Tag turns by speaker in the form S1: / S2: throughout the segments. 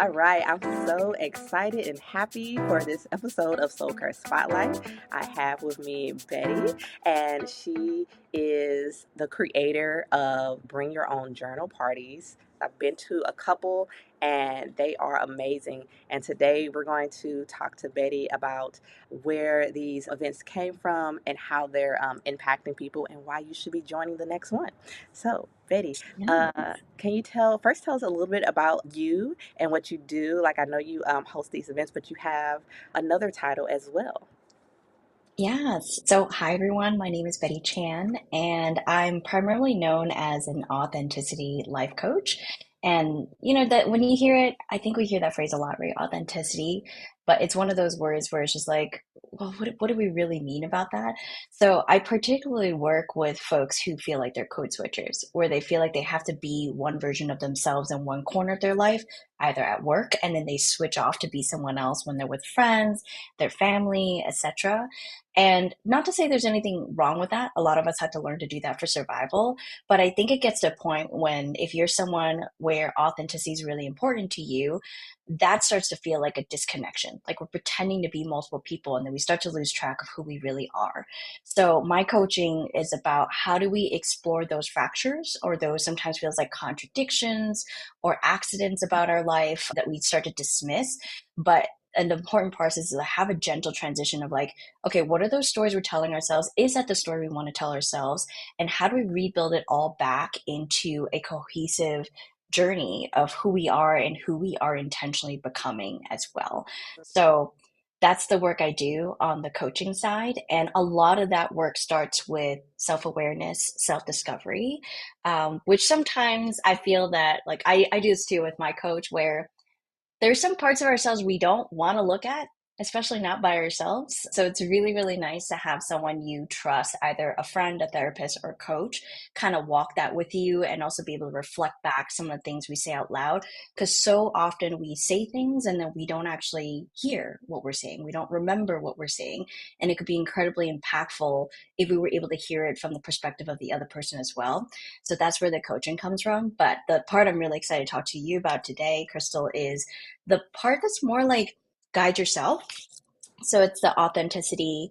S1: All right, I'm so excited and happy for this episode of Soul Care Spotlight. I have with me Betty, and she is the creator of Bring Your Own Journal Parties. I've been to a couple and they are amazing. And today we're going to talk to Betty about where these events came from and how they're impacting people and why you should be joining the next one. So, Betty,
S2: Yeah.
S1: can you tell us a little bit about you and what you do? Like I know you host these events, but you have another title as well.
S2: Yes. So, hi everyone. My name is Betty Chan, and I'm primarily known as an authenticity life coach. And that when you hear it, I think we hear that phrase a lot, right? Authenticity. But it's one of those words where it's just like, well, what do we really mean about that? So, I particularly work with folks who feel like they're code switchers, where they feel like they have to be one version of themselves in one corner of their life, either at work, and then they switch off to be someone else when they're with friends, their family, etc. And not to say there's anything wrong with that. A lot of us had to learn to do that for survival. But I think it gets to a point when if you're someone where authenticity is really important to you, that starts to feel like a disconnection. Like we're pretending to be multiple people and then we start to lose track of who we really are. So my coaching is about how do we explore those fractures or those sometimes feels like contradictions or accidents about our life that we start to dismiss. But and the important part is to have a gentle transition of like, okay, what are those stories we're telling ourselves? Is that the story we want to tell ourselves? And how do we rebuild it all back into a cohesive journey of who we are and who we are intentionally becoming as well? So that's the work I do on the coaching side. And a lot of that work starts with self awareness, self discovery, which sometimes I feel that, like, I do this too with my coach, where there's some parts of ourselves we don't want to look at, especially not by ourselves. So it's really, really nice to have someone you trust, either a friend, a therapist, or a coach, kind of walk that with you and also be able to reflect back some of the things we say out loud. Because so often we say things and then we don't actually hear what we're saying. We don't remember what we're saying. And it could be incredibly impactful if we were able to hear it from the perspective of the other person as well. So that's where the coaching comes from. But the part I'm really excited to talk to you about today, Crystal, is the part that's more like guide yourself. So it's the authenticity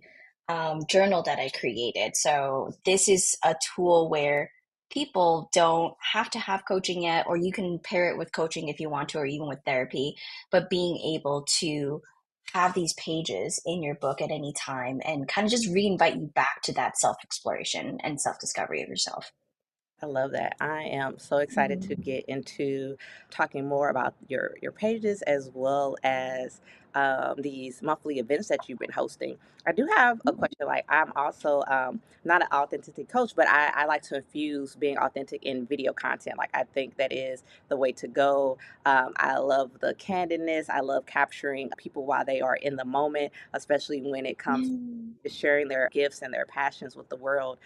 S2: journal that I created. So this is a tool where people don't have to have coaching yet, or you can pair it with coaching if you want to, or even with therapy, but being able to have these pages in your book at any time and kind of just re-invite you back to that self-exploration and self-discovery of yourself.
S1: I love that. I am so excited to
S2: Mhm.
S1: get into talking more about your pages as well as these monthly events that you've been hosting. I do have a question. Like, I'm also not an authenticity coach, but I like to infuse being authentic in video content. Like, I think that is the way to go. I love the candidness. I love capturing people while they are in the moment, especially when it comes
S2: Mm.
S1: to sharing their gifts and their passions with the world.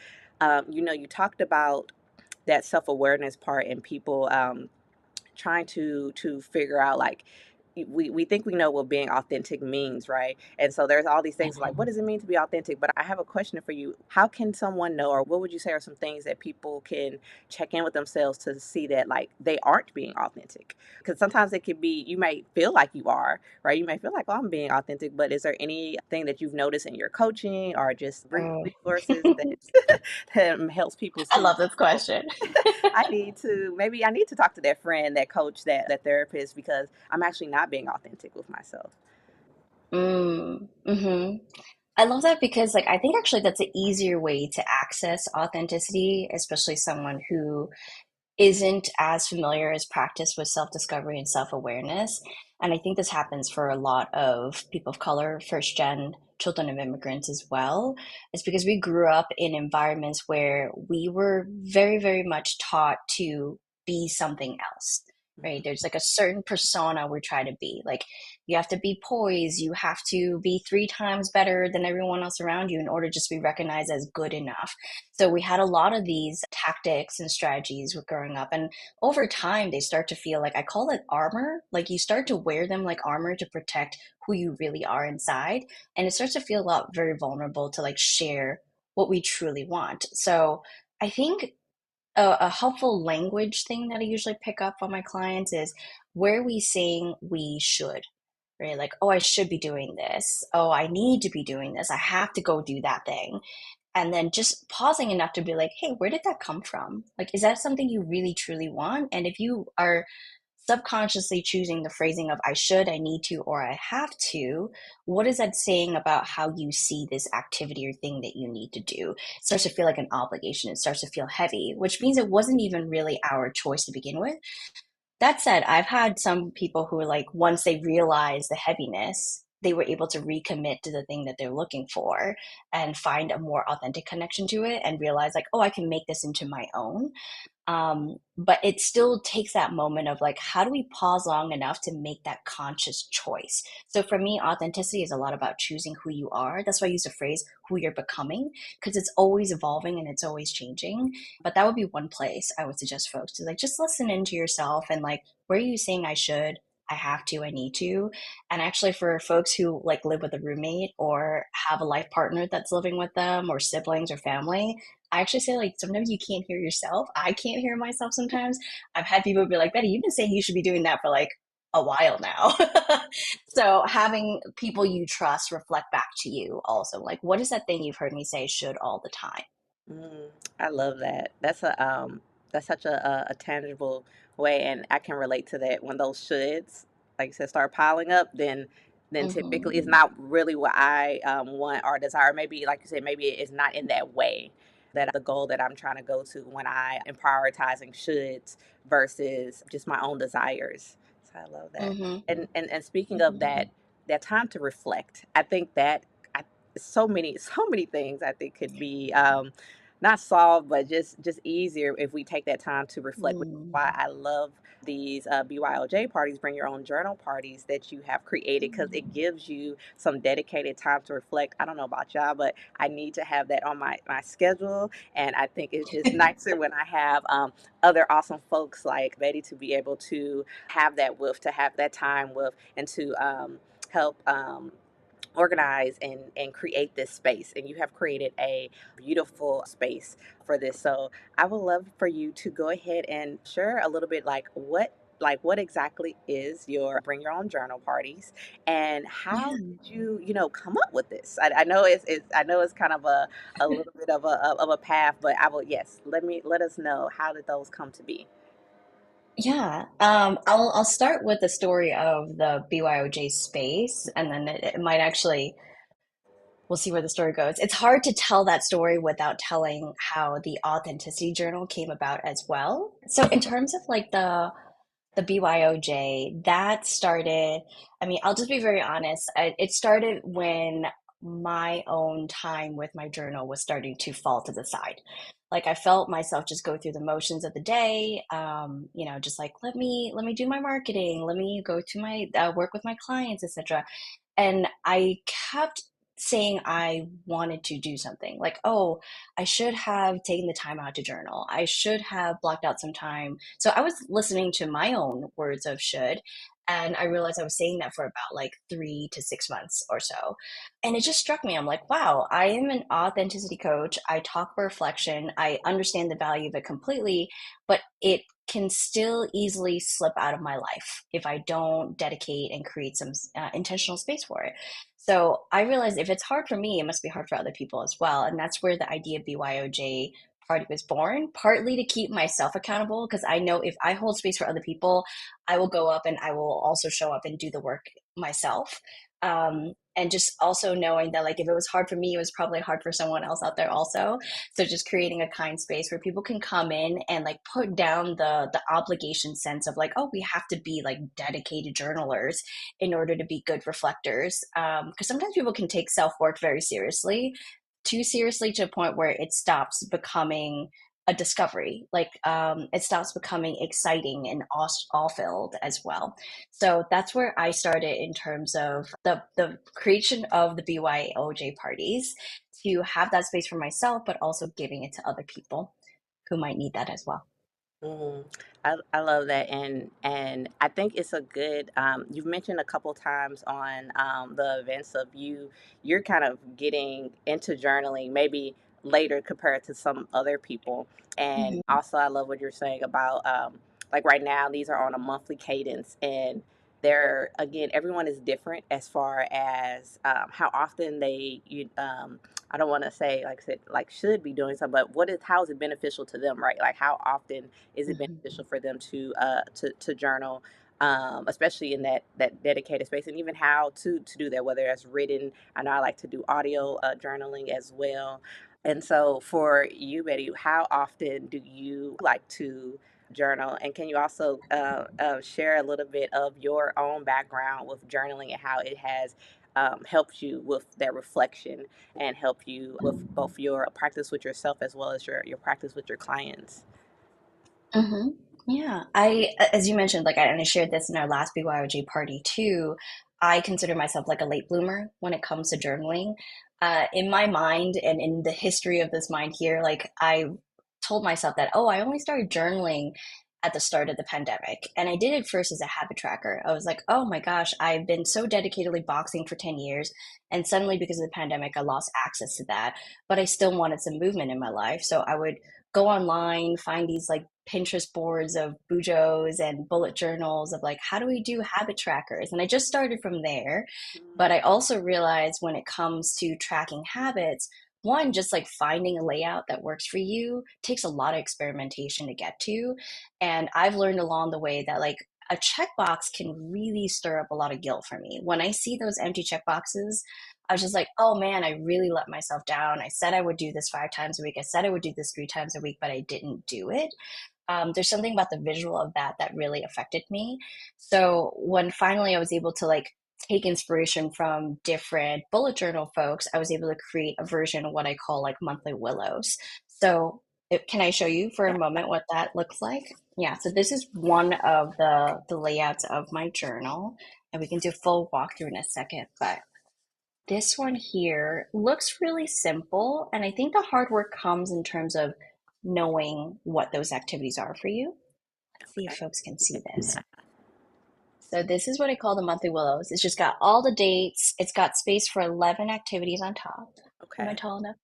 S1: You talked about that self-awareness part and people trying to figure out like we think we know what being authentic means, right? And so there's all these things like what
S2: Mhm.
S1: does it mean to be authentic? But I have a question for you. How can someone know, or what would you say are some things that people can check in with themselves to see that like they aren't being authentic? Because sometimes it could be you might feel like you are, right? You may feel like, oh, I'm being authentic, but is there anything that you've noticed in your coaching or just
S2: Oh.
S1: resources that that helps people
S2: I
S1: see
S2: love this question.
S1: maybe I need to talk to that friend, that coach, that therapist because I'm actually not being authentic with myself.
S2: Hmm. I love that because, like, I think actually that's an easier way to access authenticity, especially someone who isn't as familiar as practice with self-discovery and self-awareness. And I think this happens for a lot of people of color, first gen children of immigrants as well. It's because we grew up in environments where we were very, very much taught to be something else. Right. There's like a certain persona we're trying to be. Like you have to be poised, you have to be three times better than everyone else around you in order just to be recognized as good enough. So we had a lot of these tactics and strategies with growing up. And over time, they start to feel like I call it armor. Like you start to wear them like armor to protect who you really are inside. And it starts to feel a lot very vulnerable to like share what we truly want. So I think a helpful language thing that I usually pick up on my clients is where we saying we should, right? Like, oh, I should be doing this. Oh, I need to be doing this. I have to go do that thing. And then just pausing enough to be like, hey, where did that come from? Like, is that something you really truly want? And if you are subconsciously choosing the phrasing of I should, I need to, or I have to, what is that saying about how you see this activity or thing that you need to do? It starts to feel like an obligation. It starts to feel heavy, which means it wasn't even really our choice to begin with. That said, I've had some people who are like, once they realize the heaviness, they were able to recommit to the thing that they're looking for and find a more authentic connection to it and realize, like, oh, I can make this into my own. But it still takes that moment of like, how do we pause long enough to make that conscious choice? So for me, authenticity is a lot about choosing who you are. That's why I use the phrase who you're becoming, because it's always evolving and it's always changing. But that would be one place I would suggest folks to like just listen into yourself and like, where are you saying I should? I have to, I need to. And actually, for folks who like live with a roommate or have a life partner that's living with them or siblings or family, I actually say like sometimes you can't hear yourself. I can't hear myself sometimes. I've had people be like, Betty, you've been saying you should be doing that for like a while now. So having people you trust reflect back to you also. Like, what is that thing you've heard me say should all the time?
S1: Mm, I love that. That's such a tangible way, and I can relate to that. When those shoulds, like you said, start piling up, then
S2: Mm-hmm.
S1: typically it's not really what I want or desire. Maybe, like you said, maybe it's not in that way that the goal that I'm trying to go to when I am prioritizing shoulds versus just my own desires. So I love that.
S2: Mm-hmm.
S1: And speaking of
S2: Mm-hmm.
S1: that time to reflect, I think that I, so many things I think could be not solved, but just easier if we take that time to reflect. Which is
S2: Mm-hmm.
S1: why I love these BYOJ parties, bring your own journal parties that you have created, because it gives you some dedicated time to reflect. I don't know about y'all, but I need to have that on my schedule, and I think it's nicer when I have other awesome folks like Betty to be able to have that with, to have that time with, and to help. Organize and create this space, and you have created a beautiful space for this. So I would love for you to go ahead and share a little bit like what exactly is your bring your own journal parties, and how
S2: Yeah.
S1: did you come up with this? I know it's kind of a little bit of a path, but I will, yes, let us know, how did those come to be?
S2: Yeah. I'll start with the story of the BYOJ space, and then it might actually we'll see where the story goes. It's hard to tell that story without telling how the authenticity journal came about as well. So in terms of like the BYOJ, that started, I mean, I'll just be very honest. It started when my own time with my journal was starting to fall to the side. Like I felt myself just go through the motions of the day, just like let me do my marketing, let me go to my work with my clients, etc. And I kept saying I wanted to do something like, oh, I should have taken the time out to journal. I should have blocked out some time. So I was listening to my own words of should. And I realized I was saying that for about like 3 to 6 months or so. And it just struck me. I'm like, wow, I am an authenticity coach. I talk for reflection. I understand the value of it completely, but it can still easily slip out of my life if I don't dedicate and create some intentional space for it. So I realized if it's hard for me, it must be hard for other people as well. And that's where the idea of BYOJ party was born, partly to keep myself accountable, because I know if I hold space for other people, I will go up and I will also show up and do the work myself. And just also knowing that like if it was hard for me, it was probably hard for someone else out there also. So just creating a kind space where people can come in and like put down the obligation sense of like, oh, we have to be like dedicated journalers in order to be good reflectors. Because sometimes people can take self work very seriously, too seriously to a point where it stops becoming a discovery. Like it stops becoming exciting and all filled as well. So that's where I started in terms of the creation of the BYOJ parties to have that space for myself, but also giving it to other people who might need that as well.
S1: Mm, I love that, and I think it's a good. You've mentioned a couple times on the events of you're kind of getting into journaling, maybe later compared to some other people. And
S2: Hmm.
S1: also, I love what you're saying about like right now, these are on a monthly cadence, and they're again, everyone is different as far as how often I don't want to say, like I said, like should be doing something, but how is it beneficial to them, right? Like how often is it
S2: Hmm.
S1: beneficial for them to journal, especially in that dedicated space, and even how to do that, whether that's written. I know I like to do audio journaling as well. And so for you, Betty, how often do you like to journal? And can you also share a little bit of your own background with journaling and how it has helped you with that reflection and help you with both your practice with yourself as well as your practice with your clients?
S2: Hmm. Yeah, as you mentioned, like and I shared this in our last BYOJ party too. I consider myself like a late bloomer when it comes to journaling. In my mind and in the history of this mind here, like I told myself that, oh, I only started journaling at the start of the pandemic. And I did it first as a habit tracker. I was like, oh my gosh, I've been so dedicatedly boxing for 10 years. And suddenly, because of the pandemic, I lost access to that. But I still wanted some movement in my life. So I would go online, find these like Pinterest boards of bujos and bullet journals of like, how do we do habit trackers? And I just started from there. But I also realized when it comes to tracking habits, one, just like finding a layout that works for you takes a lot of experimentation to get to. And I've learned along the way that like a checkbox can really stir up a lot of guilt for me. When I see those empty checkboxes, I was just like, oh man, I really let myself down. I said I would do this 5 times a week. I said I would do this 3 times a week, but I didn't do it. There's something about the visual of that that really affected me. So when finally I was able to like take inspiration from different bullet journal folks, I was able to create a version of what I call like monthly willows. So can I show you for a moment what that looks like? Yeah, so this is one of the layouts of my journal, and we can do a full walkthrough in a second, but this one here looks really simple, and I think the hard work comes in terms of knowing what those activities are for you. Let's see if
S1: Okay.
S2: folks can see this. So this is what I call the monthly willows. It's just got all the dates. It's got space for 11 activities on top. Am I
S1: Okay.
S2: tall enough?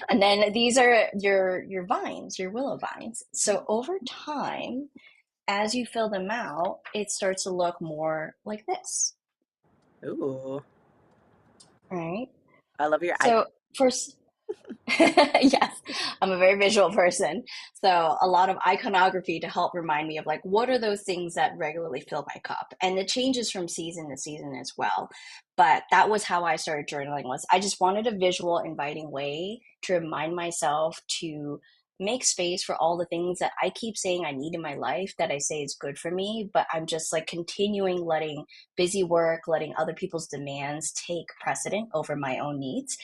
S2: And then these are your vines, your willow vines. So over time, as you fill them out, it starts to look more like this,
S1: Ooh,
S2: right?
S1: I love your icon.
S2: So first, yes, I'm a very visual person. So a lot of iconography to help remind me of like what are those things that regularly fill my cup. And it changes from season to season as well. But that was how I started journaling was I just wanted a visual inviting way to remind myself to make space for all the things that I keep saying I need in my life that I say is good for me, but I'm just like continuing letting busy work, letting other people's demands take precedent over my own needs,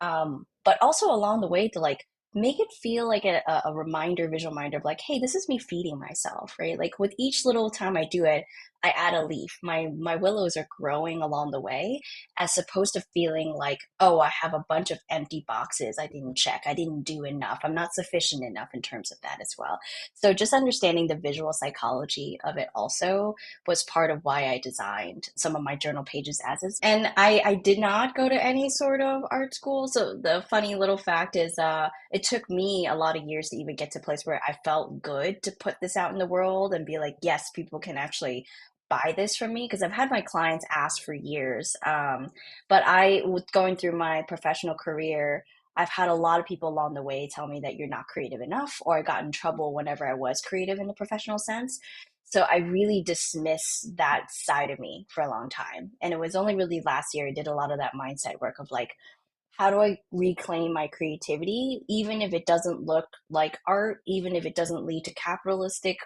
S2: but also along the way to like make it feel like a reminder, visual reminder of like, hey, this is me feeding myself, right? Like with each little time I do it, I add a leaf. My willows are growing along the way, as opposed to feeling like, oh, I have a bunch of empty boxes I didn't check, I didn't do enough, I'm not sufficient enough in terms of that as well. So just understanding the visual psychology of it also was part of why I designed some of my journal pages as is. And I did not go to any sort of art school. So the funny little fact is it took me a lot of years to even get to a place where I felt good to put this out in the world and be like, yes, people can actually buy this from me because I've had my clients ask for years. But with going through my professional career, I've had a lot of people along the way tell me that you're not creative enough, or I got in trouble whenever I was creative in the professional sense. So I really dismissed that side of me for a long time. And it was only really last year I did a lot of that mindset work of like, how do I reclaim my creativity, even if it doesn't look like art, even if it doesn't lead to capitalistic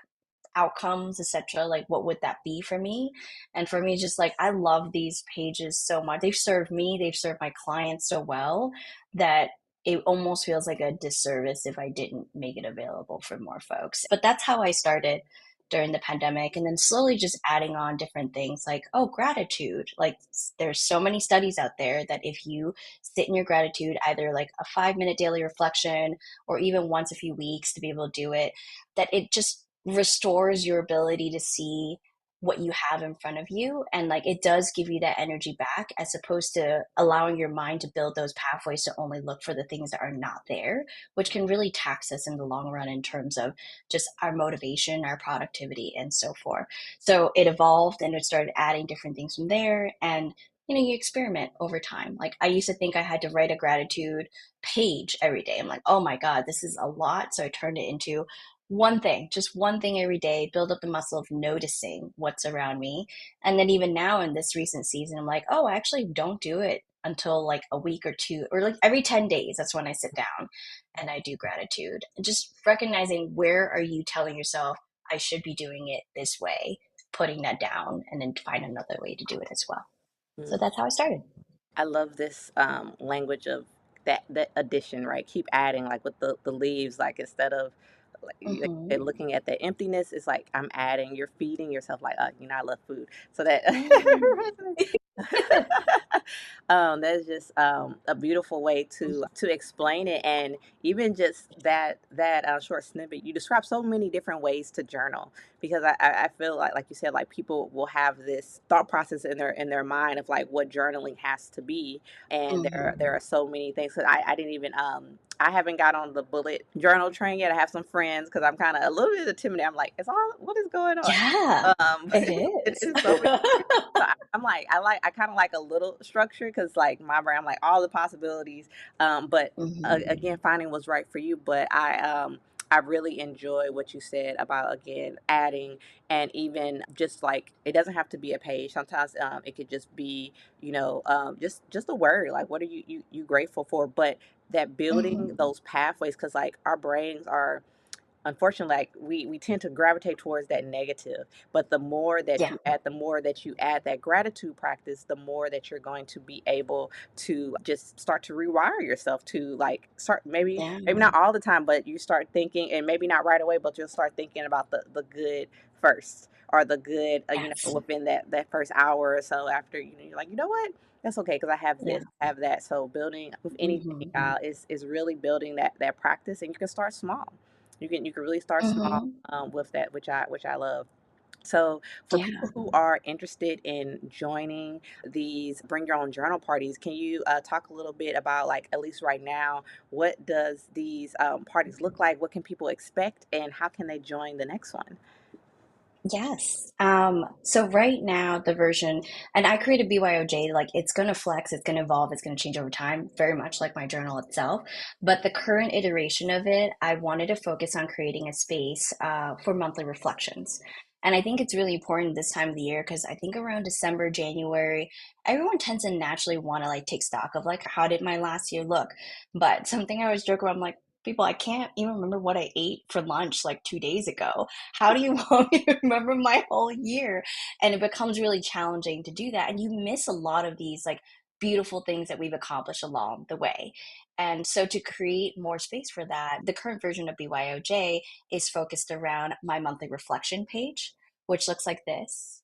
S2: outcomes, etc. Like, what would that be for me? And for me, just like, I love these pages so much. They've served me, they've served my clients so well that it almost feels like a disservice if I didn't make it available for more folks. But that's how I started during the pandemic, and then slowly just adding on different things like, oh, gratitude. Like there's so many studies out there that if you sit in your gratitude, either like a 5 minute daily reflection or even once a few weeks to be able to do it, that it just restores your ability to see what you have in front of you. And like it does give you that energy back as opposed to allowing your mind to build those pathways to only look for the things that are not there, which can really tax us in the long run in terms of just our motivation, our productivity, and so forth. So it evolved and it started adding different things from there. And you experiment over time. Like I used to think I had to write a gratitude page every day. I'm like, oh my God, this is a lot. So I turned it into one thing, just one thing every day, build up the muscle of noticing what's around me. And then even now in this recent season, I'm like, oh, I actually don't do it until like a week or two, or like every 10 days. That's when I sit down and I do gratitude. And just recognizing where are you telling yourself, I should be doing it this way, putting that down, and then find another way to do it as well. So
S1: Mm.
S2: that's how I started.
S1: I love this language of that addition, right? Keep adding, like with the leaves, like instead of like
S2: Hmm.
S1: they're looking at the emptiness, it's like I'm adding. You're feeding yourself, like I love food, so that
S2: Mm.
S1: that's just a beautiful way to explain it, and even just that short snippet. You describe so many different ways to journal because I feel like you said, like people will have this thought process in their mind of like what journaling has to be, and there
S2: Hmm.
S1: are so many things. So I didn't even I haven't got on the bullet journal train yet. I have some friends because I'm kind of a little bit intimidated. I'm like, what is going on?
S2: Yeah,
S1: But
S2: it
S1: it
S2: is.
S1: is so many. So I'm like, I kind of like a little structure because like my brain, I'm like all the possibilities. But
S2: Hmm.
S1: again, finding what's right for you. But I really enjoy what you said about again adding, and even just like it doesn't have to be a page. Sometimes it could just be just a word, like what are you grateful for, but that building
S2: Hmm.
S1: those pathways, because like our brains are unfortunately like we tend to gravitate towards that negative, but
S2: Yeah,
S1: the more that you add that gratitude practice, the more that you're going to be able to just start to rewire yourself to like start,
S2: yeah,
S1: maybe not all the time, but you start thinking, and maybe not right away, but you'll start thinking about the good first, or the good
S2: yes,
S1: within that first hour or so after, you're like, you know what, that's okay because I have
S2: yeah.
S1: this, I have that. So building with anything
S2: Hmm.
S1: is really building that practice, and you can start small. You can really start small
S2: Hmm.
S1: with that, which I love. So for
S2: Yeah.
S1: people who are interested in joining these Bring Your Own Journal parties, can you talk a little bit about, like, at least right now, what does these parties look like? What can people expect, and how can they join the next one?
S2: Yes. So right now the version, and I created BYOJ, like it's gonna flex, it's gonna evolve, it's gonna change over time, very much like my journal itself. But the current iteration of it, I wanted to focus on creating a space for monthly reflections. And I think it's really important this time of the year because I think around December, January, everyone tends to naturally want to like take stock of like how did my last year look? But something I always joke about, I'm like, people, I can't even remember what I ate for lunch like 2 days ago. How do you want me to remember my whole year? And it becomes really challenging to do that. And you miss a lot of these like beautiful things that we've accomplished along the way. And so to create more space for that, the current version of BYOJ is focused around my monthly reflection page, which looks like this.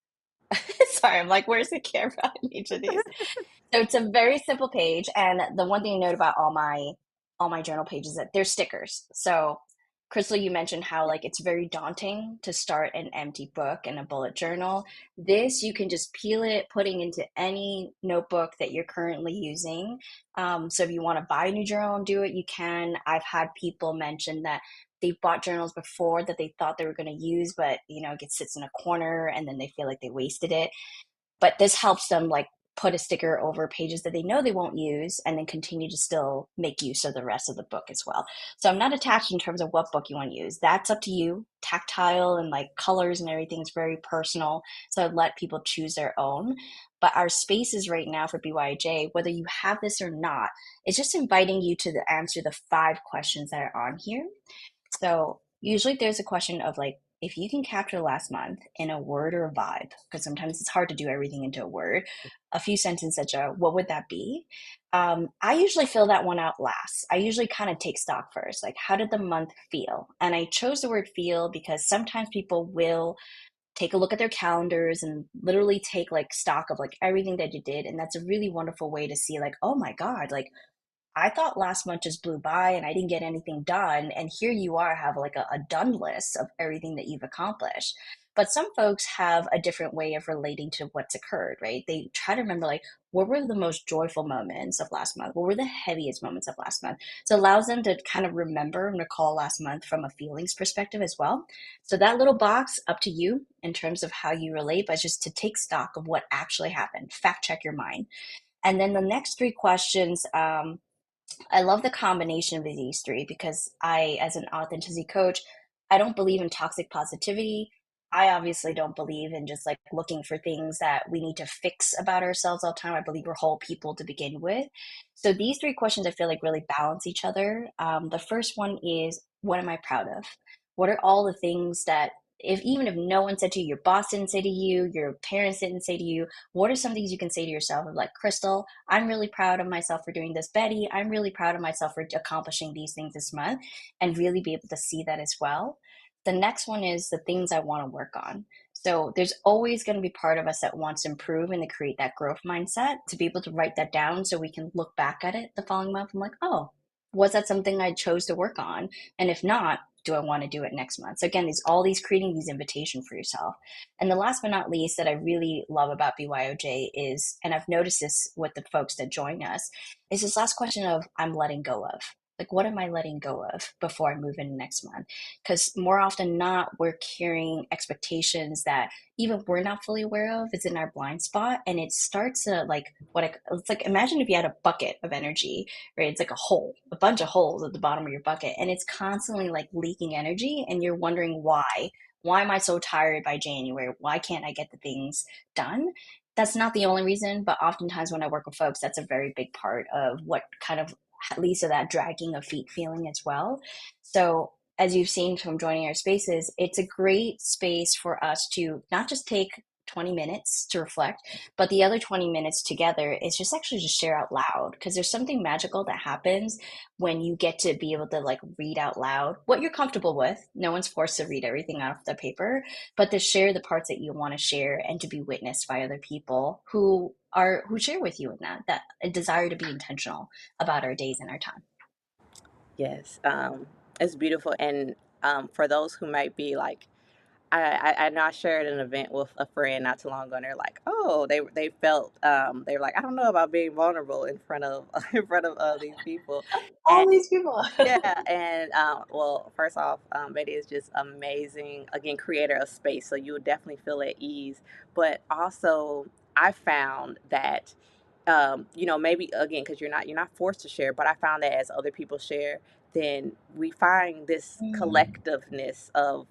S2: Sorry, I'm like, where's the camera in each of these? So it's a very simple page, and the one thing to note about all my journal pages is that they're stickers. So, Crystal, you mentioned how like it's very daunting to start an empty book and a bullet journal. This you can just peel it, putting into any notebook that you're currently using. So if you want to buy a new journal and do it, you can. I've had people mention that they bought journals before that they thought they were going to use, but it sits in a corner and then they feel like they wasted it. But this helps them like put a sticker over pages that they know they won't use and then continue to still make use of the rest of the book as well. So I'm not attached in terms of what book you want to use. That's up to you. Tactile and like colors and everything is very personal. So I'd let people choose their own. But our spaces right now for BYJ, whether you have this or not, it's just inviting you to answer the 5 questions that are on here. So usually there's a question of like, if you can capture the last month in a word or a vibe, because sometimes it's hard to do everything into a word, a few sentences such as, what would that be? I usually fill that one out last. I usually kind of take stock first, like how did the month feel? And I chose the word feel because sometimes people will take a look at their calendars and literally take like stock of like everything that you did. And that's a really wonderful way to see like, oh my God, like I thought last month just blew by and I didn't get anything done. And here you are, have like a done list of everything that you've accomplished. But some folks have a different way of relating to what's occurred, right? They try to remember, like, what were the most joyful moments of last month? What were the heaviest moments of last month? So it allows them to kind of remember and recall last month from a feelings perspective as well. So that little box, up to you in terms of how you relate, but just to take stock of what actually happened, fact check your mind. And then the next three questions, I love the combination of these three because I, as an authenticity coach, I don't believe in toxic positivity. I obviously don't believe in just like looking for things that we need to fix about ourselves all the time. I believe we're whole people to begin with. So these three questions I feel like really balance each other. The first one is, what am I proud of? What are all the things that, if even if no one said to you, your boss didn't say to you, your parents didn't say to you, what are some things you can say to yourself of like, Crystal, I'm really proud of myself for doing this. Betty, I'm really proud of myself for accomplishing these things this month, and really be able to see that as well. The next one is the things I want to work on. So there's always going to be part of us that wants to improve and to create that growth mindset, to be able to write that down so we can look back at it the following month. I'm like, oh, was that something I chose to work on? And if not, do I want to do it next month? So again, these all these creating these invitation for yourself. And the last but not least that I really love about BYOJ is, and I've noticed this with the folks that join us, is this last question of, I'm letting go of. Like, what am I letting go of before I move into next month? Because more often than not, we're carrying expectations that even we're not fully aware of. It's in our blind spot, and it starts to like it's like, imagine if you had a bucket of energy, right? It's like a hole, a bunch of holes at the bottom of your bucket, and it's constantly like leaking energy, and you're wondering why. Why am I so tired by January? Why can't I get the things done? That's not the only reason, but oftentimes when I work with folks, that's a very big part of what kind of leads to that dragging of feet feeling as well. So, as you've seen from joining our spaces, it's a great space for us to not just take 20 minutes to reflect, but the other 20 minutes together is just actually just share out loud, because there's something magical that happens when you get to be able to like read out loud what you're comfortable with. No one's forced to read everything out of the paper, but to share the parts that you want to share and to be witnessed by other people who share with you in that a desire to be intentional about our days and our time.
S1: Yes, it's beautiful. And for those who might be like, I know I shared an event with a friend not too long ago, and they're like, oh, they felt they were like, I don't know about being vulnerable in front of in front of these people, and
S2: All these people.
S1: yeah, and well, first off, Betty is just amazing. Again, creator of space, so you would definitely feel at ease. But also, I found that maybe again because you're not forced to share, but I found that as other people share, then we find this
S2: Mm,
S1: collectiveness of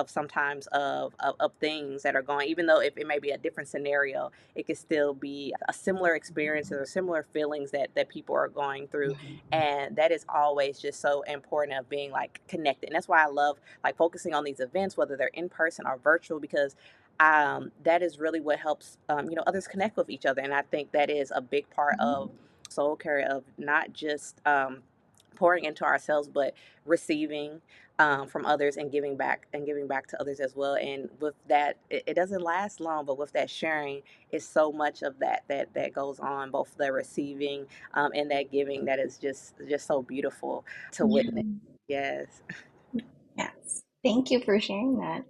S1: sometimes of things that are going, even though if it may be a different scenario, it could still be a similar experience or similar feelings that people are going through.
S2: mhm,
S1: And that is always just so important of being like connected. And that's why I love like focusing on these events, whether they're in person or virtual, because that is really what helps others connect with each other. And I think that is a big part of
S2: mhm.
S1: soul care, of not just pouring into ourselves, but receiving from others and giving back to others as well. And with that, it doesn't last long, but with that sharing, is so much of that goes on, both the receiving and that giving, that is just so beautiful to witness.
S2: Yeah.
S1: Yes.
S2: Yes. Thank you for sharing that.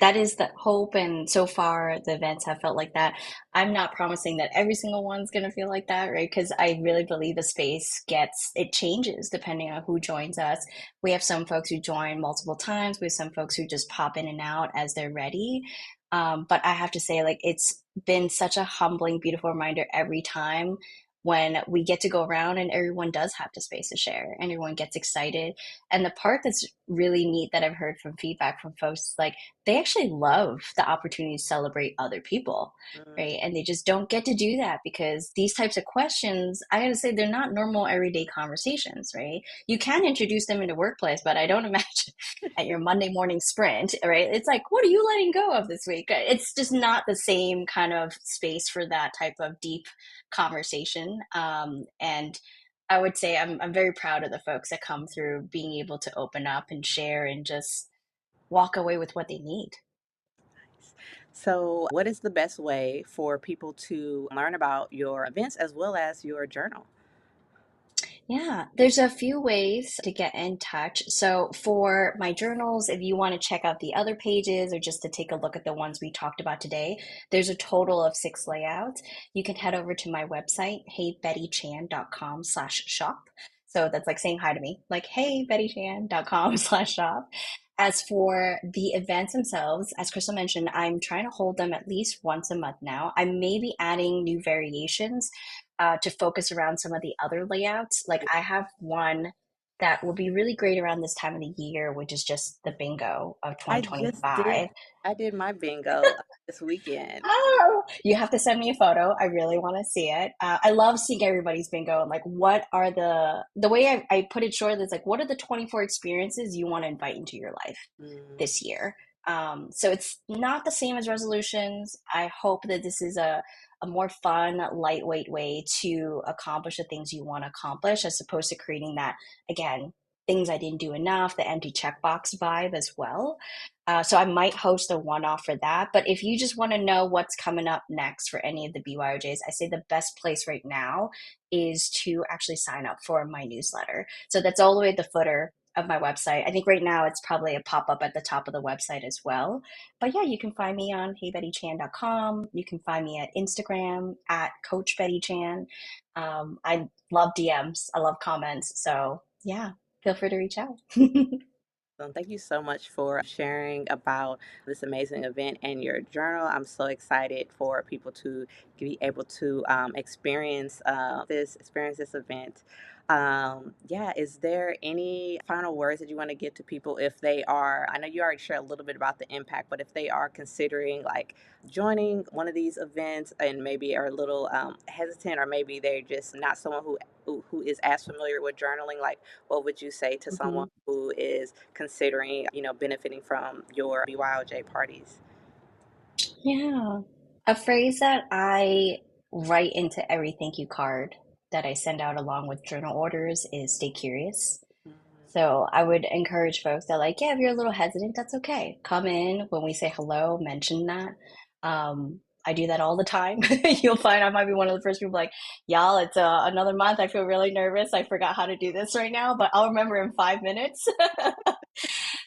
S2: That is the hope, and so far the events have felt like that. I'm not promising that every single one's going to feel like that, right? Because I really believe the space it changes depending on who joins us. We have some folks who join multiple times. We have some folks who just pop in and out as they're ready. But I have to say, like, it's been such a humbling, beautiful reminder every time when we get to go around and everyone does have the space to share and everyone gets excited. And the part that's really neat that I've heard from feedback from folks is like they actually love the opportunity to celebrate other people,
S1: Mm,
S2: right? And they just don't get to do that because these types of questions, I gotta say, they're not normal everyday conversations, right? You can introduce them in the workplace, but I don't imagine at your Monday morning sprint, right? It's like, what are you letting go of this week? It's just not the same kind of space for that type of deep conversation. And I would say I'm very proud of the folks that come through being able to open up and share and just walk away with what they need.
S1: nice. So, what is the best way for people to learn about your events as well as your journal?
S2: Yeah, there's a few ways to get in touch. So for my journals, if you want to check out the other pages or just to take a look at the ones we talked about today, there's a total of 6 layouts. You can head over to my website, heybettychan.com/shop. So that's like saying hi to me, like heybettychan.com/shop. As for the events themselves, as Crystal mentioned, I'm trying to hold them at least once a month now. I may be adding new variations to focus around some of the other layouts. Like I have one that will be really great around this time of the year, which is just the bingo of
S1: I just did.
S2: 2025.
S1: I did my bingo this weekend.
S2: Oh, you have to send me a photo. I really want to see it. I love seeing everybody's bingo and like what are the way I put it short is like what are the 24 experiences you want to invite into your life
S1: Mm,
S2: this year. So it's not the same as resolutions. I hope that this is a more fun, lightweight way to accomplish the things you want to accomplish, as opposed to creating that, again, things I didn't do enough, the empty checkbox vibe as well. So I might host a one off for that. But if you just want to know what's coming up next for any of the BYOJs, I say the best place right now is to actually sign up for my newsletter. So that's all the way at the footer of my website. I think right now it's probably a pop up at the top of the website as well. But yeah, you can find me on heybettychan.com. You can find me at Instagram at Coach Betty Chan. I love DMs, I love comments. So yeah, feel free to reach out.
S1: thank you so much for sharing about this amazing event and your journal. I'm so excited for people to be able to experience this event. Yeah, is there any final words that you want to give to people if they are? I know you already shared a little bit about the impact, but if they are considering like joining one of these events and maybe are a little hesitant, or maybe they're just not someone who is as familiar with journaling, like what would you say to someone
S2: Mhm.
S1: who is considering, benefiting from your BYOJ parties?
S2: Yeah. A phrase that I write into every thank you card that I send out along with journal orders is stay curious.
S1: Mhm.
S2: So I would encourage folks that, like, yeah, if you're a little hesitant, that's okay. Come in when we say hello, mention that. I do that all the time. You'll find I might be one of the first people like, y'all, it's another month. I feel really nervous. I forgot how to do this right now, but I'll remember in 5 minutes.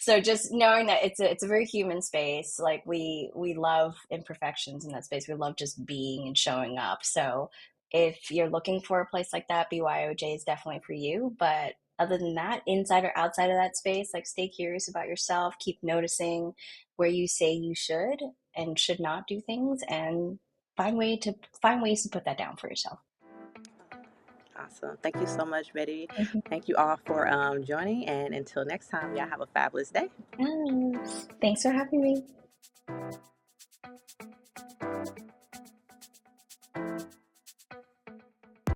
S2: So just knowing that it's a very human space. Like we love imperfections in that space. We love just being and showing up. So if you're looking for a place like that, BYOJ is definitely for you. But other than that, inside or outside of that space, like stay curious about yourself, keep noticing where you say you should and should not do things, and find ways to put that down for yourself.
S1: Awesome. Thank you so much, Betty.
S2: Mhm.
S1: Thank you all for joining. And until next time, y'all have a fabulous day.
S2: Yes. Thanks for having me.